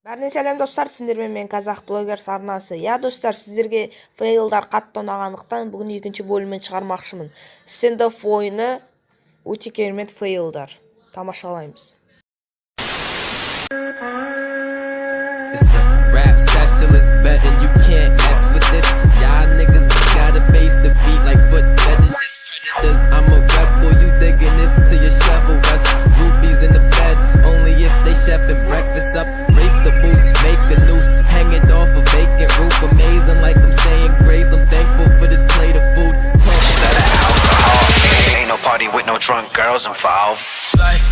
Бәріне сәлем достар, сіздермен мен Қазақ блогер арнасы. Достар, сіздерге фейлдар қатты ұнағандықтан бүгін екінші бөлімін шығармақшымын. Стендофф ойыны өте керемет фейлдар. Тамашалаймыз. Rap specialist betting you can't mess with this. Y'all niggas gotta face defeat like foot fetishes, predators. I'm a rebel, you digging this to your shovel. Rest groupies in the bed, only if they chefing breakfast up. Break the booth, make a noose, hang it off a vacant roof. Amazing like I'm saying grace, I'm thankful for this plate of food. Instead of alcohol, ain't no party with no drunk girls involved. Like